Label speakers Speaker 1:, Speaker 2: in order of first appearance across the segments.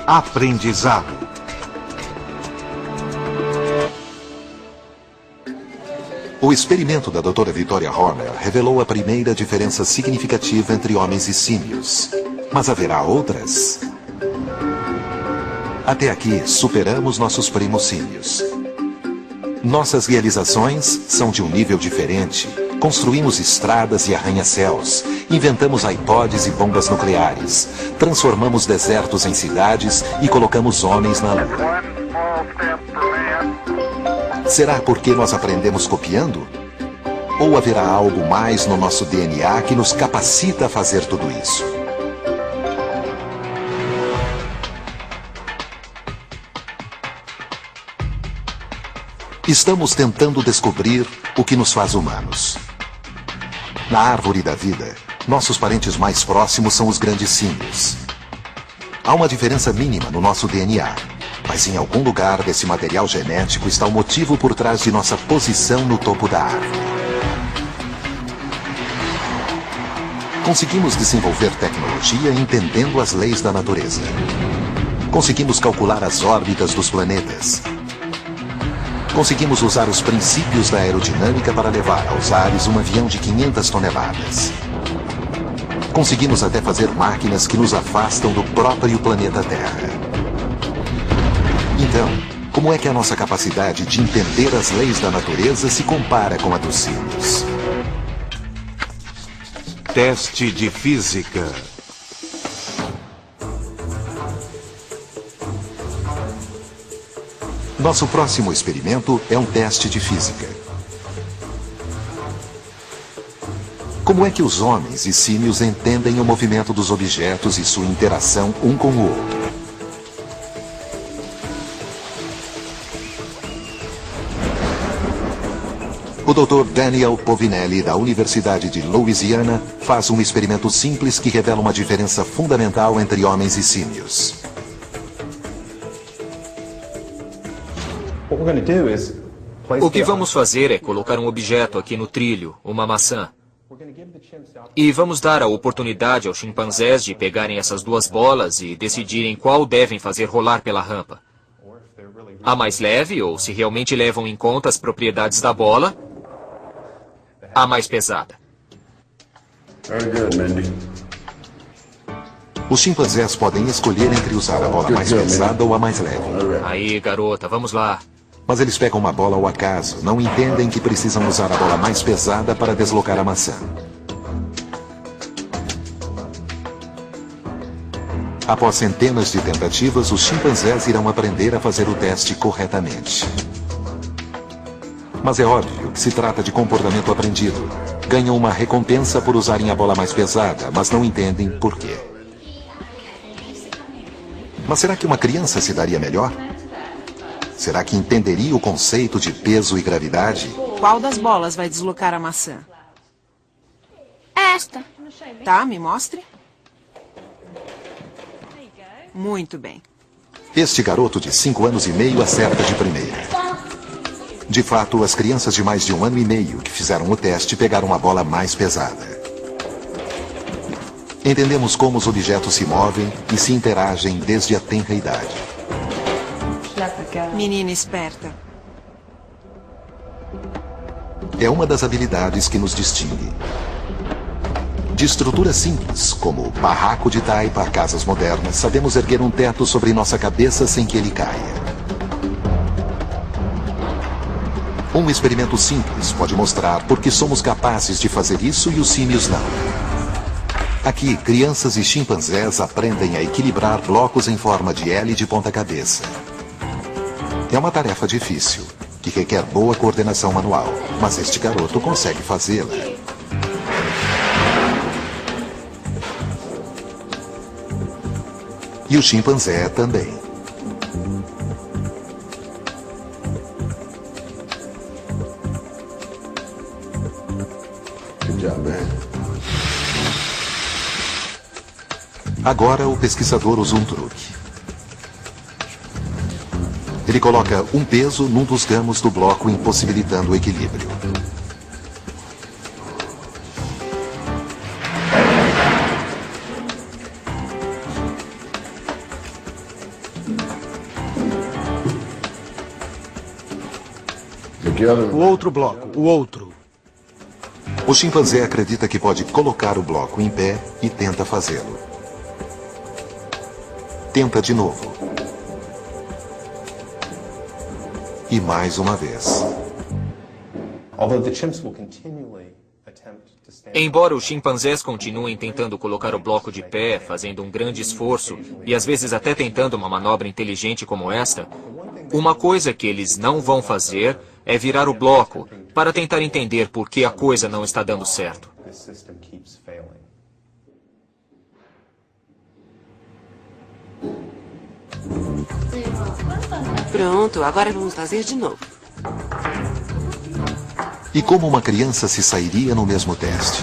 Speaker 1: Aprendizado.
Speaker 2: O experimento da Dra. Victoria Horner revelou a primeira diferença significativa entre homens e símios. Mas haverá outras? Até aqui, superamos nossos primos símios. Nossas realizações são de um nível diferente. Construímos estradas e arranha-céus. Inventamos iPods e bombas nucleares. Transformamos desertos em cidades e colocamos homens na Lua. Será porque nós aprendemos copiando? Ou haverá algo mais no nosso DNA que nos capacita a fazer tudo isso? Estamos tentando descobrir o que nos faz humanos. Na árvore da vida, nossos parentes mais próximos são os grandes símios. Há uma diferença mínima no nosso DNA, mas em algum lugar desse material genético está o motivo por trás de nossa posição no topo da árvore. Conseguimos desenvolver tecnologia entendendo as leis da natureza. Conseguimos calcular as órbitas dos planetas. Conseguimos usar os princípios da aerodinâmica para levar aos ares um avião de 500 toneladas. Conseguimos até fazer máquinas que nos afastam do próprio planeta Terra. Então, como é que a nossa capacidade de entender as leis da natureza se compara com a dos símios?
Speaker 1: Teste de física.
Speaker 2: Nosso próximo experimento é um teste de física. Como é que os homens e símios entendem o movimento dos objetos e sua interação um com o outro? O Dr. Daniel Povinelli, da Universidade de Louisiana, faz um experimento simples que revela uma diferença fundamental entre homens e símios.
Speaker 3: O que vamos fazer é colocar um objeto aqui no trilho, uma maçã. E vamos dar a oportunidade aos chimpanzés de pegarem essas duas bolas e decidirem qual devem fazer rolar pela rampa. A mais leve, ou se realmente levam em conta as propriedades da bola, a mais pesada.
Speaker 2: Os chimpanzés podem escolher entre usar a bola mais pesada ou a mais leve.
Speaker 3: Aí, garota, vamos lá.
Speaker 2: Mas eles pegam uma bola ao acaso, não entendem que precisam usar a bola mais pesada para deslocar a maçã. Após centenas de tentativas, os chimpanzés irão aprender a fazer o teste corretamente. Mas é óbvio que se trata de comportamento aprendido. Ganham uma recompensa por usarem a bola mais pesada, mas não entendem por quê. Mas será que uma criança se daria melhor? Será que entenderia o conceito de peso e gravidade?
Speaker 4: Qual das bolas vai deslocar a maçã?
Speaker 5: Esta.
Speaker 4: Tá, me mostre. Muito bem.
Speaker 2: Este garoto de 5 anos e meio acerta de primeira. De fato, as crianças de mais de 1 ano e meio que fizeram o teste pegaram a bola mais pesada. Entendemos como os objetos se movem e se interagem desde a tenra idade.
Speaker 4: Menina esperta.
Speaker 2: É uma das habilidades que nos distingue. De estrutura simples, como barraco de taipa a casas modernas, sabemos erguer um teto sobre nossa cabeça sem que ele caia. Um experimento simples pode mostrar por que somos capazes de fazer isso e os símios não. Aqui, crianças e chimpanzés aprendem a equilibrar blocos em forma de L de ponta-cabeça. É uma tarefa difícil, que requer boa coordenação manual, mas este garoto consegue fazê-la. E o chimpanzé também. Agora o pesquisador usa um truque. Ele coloca um peso num dos gamos do bloco, impossibilitando o equilíbrio.
Speaker 5: O outro bloco, o outro.
Speaker 2: O chimpanzé acredita que pode colocar o bloco em pé e tenta fazê-lo. Tenta de novo. E mais uma vez.
Speaker 3: Embora os chimpanzés continuem tentando colocar o bloco de pé, fazendo um grande esforço e às vezes até tentando uma manobra inteligente como esta, uma coisa que eles não vão fazer é virar o bloco para tentar entender por que a coisa não está dando certo.
Speaker 6: Pronto, agora vamos fazer de novo.
Speaker 2: E como uma criança se sairia no mesmo teste?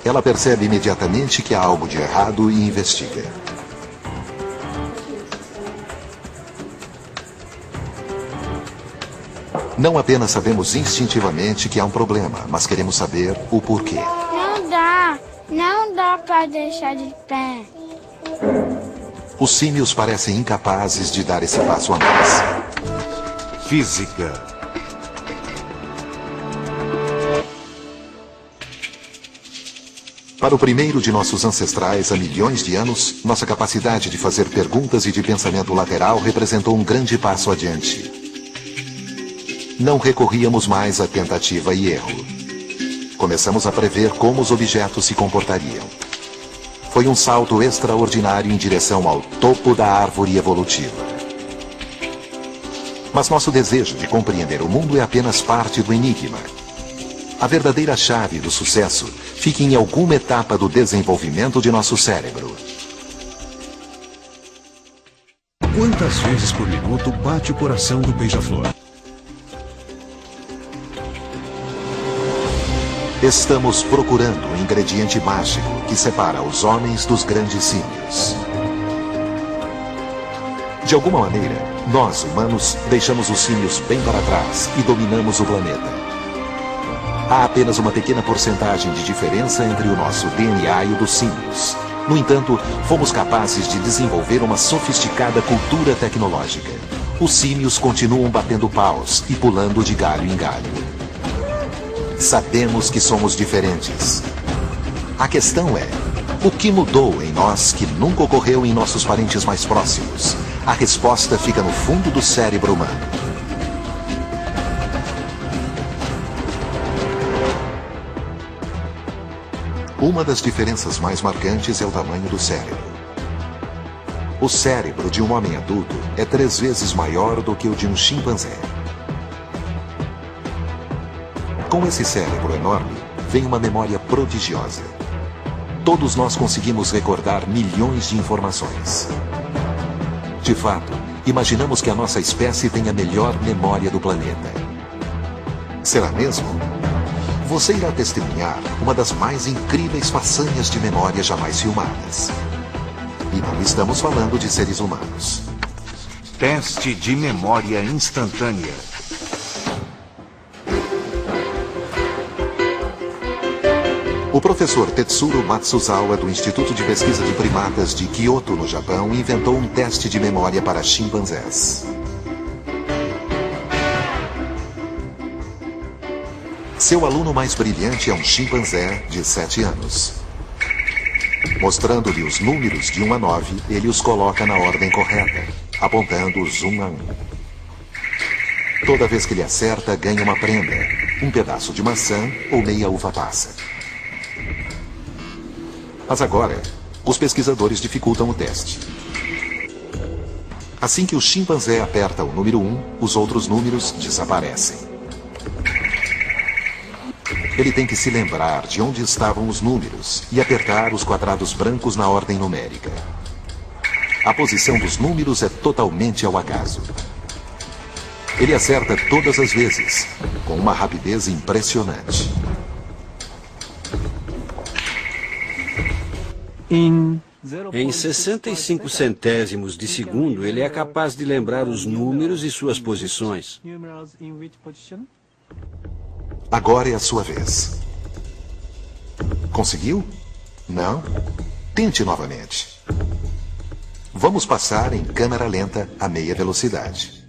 Speaker 2: Ela percebe imediatamente que há algo de errado e investiga. Não apenas sabemos instintivamente que há um problema, mas queremos saber o porquê.
Speaker 7: Não dá para deixar de pé.
Speaker 2: Os símios parecem incapazes de dar esse passo a mais.
Speaker 1: Física.
Speaker 2: Para o primeiro de nossos ancestrais há milhões de anos, nossa capacidade de fazer perguntas e de pensamento lateral representou um grande passo adiante. Não recorríamos mais à tentativa e erro. Começamos a prever como os objetos se comportariam. Foi um salto extraordinário em direção ao topo da árvore evolutiva. Mas nosso desejo de compreender o mundo é apenas parte do enigma. A verdadeira chave do sucesso fica em alguma etapa do desenvolvimento de nosso cérebro.
Speaker 8: Quantas vezes por minuto bate o coração do beija-flor?
Speaker 2: Estamos procurando o ingrediente mágico que separa os homens dos grandes símios. De alguma maneira, nós, humanos, deixamos os símios bem para trás e dominamos o planeta. Há apenas uma pequena porcentagem de diferença entre o nosso DNA e o dos símios. No entanto, fomos capazes de desenvolver uma sofisticada cultura tecnológica. Os símios continuam batendo paus e pulando de galho em galho. Sabemos que somos diferentes. A questão é, o que mudou em nós que nunca ocorreu em nossos parentes mais próximos? A resposta fica no fundo do cérebro humano. Uma das diferenças mais marcantes é o tamanho do cérebro. O cérebro de um homem adulto é 3 vezes maior do que o de um chimpanzé. Com esse cérebro enorme, vem uma memória prodigiosa. Todos nós conseguimos recordar milhões de informações. De fato, imaginamos que a nossa espécie tem a melhor memória do planeta. Será mesmo? Você irá testemunhar uma das mais incríveis façanhas de memória jamais filmadas. E não estamos falando de seres humanos.
Speaker 1: Teste de memória instantânea.
Speaker 2: O professor Tetsuro Matsuzawa, do Instituto de Pesquisa de Primatas de Kyoto, no Japão, inventou um teste de memória para chimpanzés. Seu aluno mais brilhante é um chimpanzé de 7 anos. Mostrando-lhe os números de 1 a 9, ele os coloca na ordem correta, apontando-os 1 a 1. Toda vez que ele acerta, ganha uma prenda, um pedaço de maçã ou meia uva passa. Mas agora, os pesquisadores dificultam o teste. Assim que o chimpanzé aperta o número 1, os outros números desaparecem. Ele tem que se lembrar de onde estavam os números e apertar os quadrados brancos na ordem numérica. A posição dos números é totalmente ao acaso. Ele acerta todas as vezes, com uma rapidez impressionante.
Speaker 9: Em 65 centésimos de segundo, ele é capaz de lembrar os números e suas posições.
Speaker 2: Agora é a sua vez. Conseguiu? Não? Tente novamente. Vamos passar em câmera lenta a meia velocidade.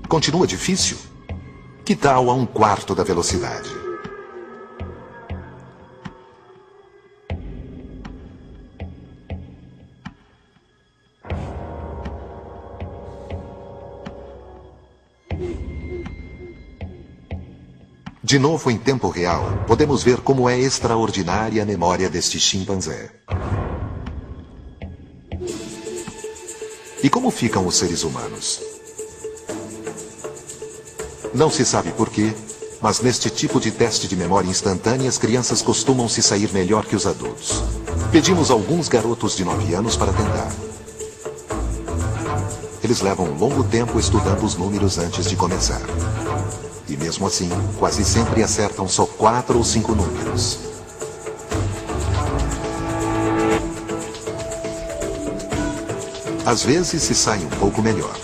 Speaker 2: Continua difícil? Que tal a 1/4 da velocidade? De novo em tempo real, podemos ver como é extraordinária a memória deste chimpanzé. E como ficam os seres humanos? Não se sabe por quê, mas neste tipo de teste de memória instantânea as crianças costumam se sair melhor que os adultos. Pedimos a alguns garotos de 9 anos para tentar. Eles levam um longo tempo estudando os números antes de começar. E mesmo assim, quase sempre acertam só 4 ou 5 números. Às vezes se sai um pouco melhor.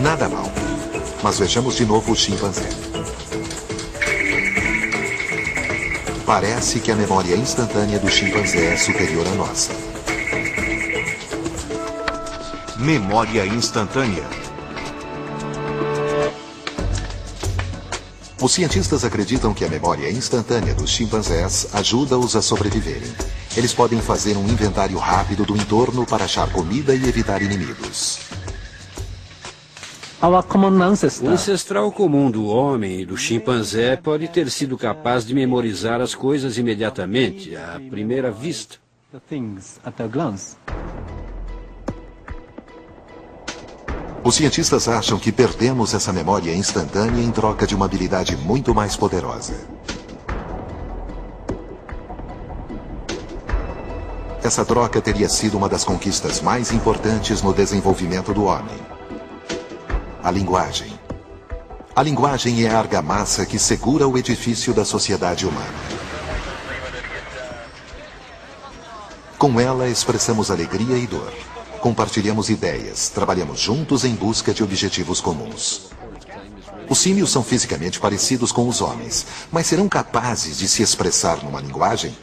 Speaker 2: Nada mal. Mas vejamos de novo o chimpanzé. Parece que a memória instantânea do chimpanzé é superior à nossa.
Speaker 1: Memória instantânea.
Speaker 2: Os cientistas acreditam que a memória instantânea dos chimpanzés ajuda-os a sobreviverem. Eles podem fazer um inventário rápido do entorno para achar comida e evitar inimigos.
Speaker 9: O ancestral comum do homem e do chimpanzé pode ter sido capaz de memorizar as coisas imediatamente, à primeira vista.
Speaker 2: Os cientistas acham que perdemos essa memória instantânea em troca de uma habilidade muito mais poderosa. Essa troca teria sido uma das conquistas mais importantes no desenvolvimento do homem. A linguagem. A linguagem é a argamassa que segura o edifício da sociedade humana. Com ela expressamos alegria e dor. Compartilhamos ideias, trabalhamos juntos em busca de objetivos comuns. Os símios são fisicamente parecidos com os homens, mas serão capazes de se expressar numa linguagem?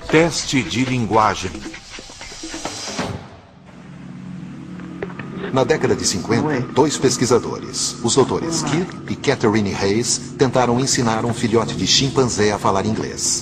Speaker 1: Teste de linguagem.
Speaker 2: Na década de 50, 2 pesquisadores, os doutores Keith e Catherine Hayes, tentaram ensinar um filhote de chimpanzé a falar inglês.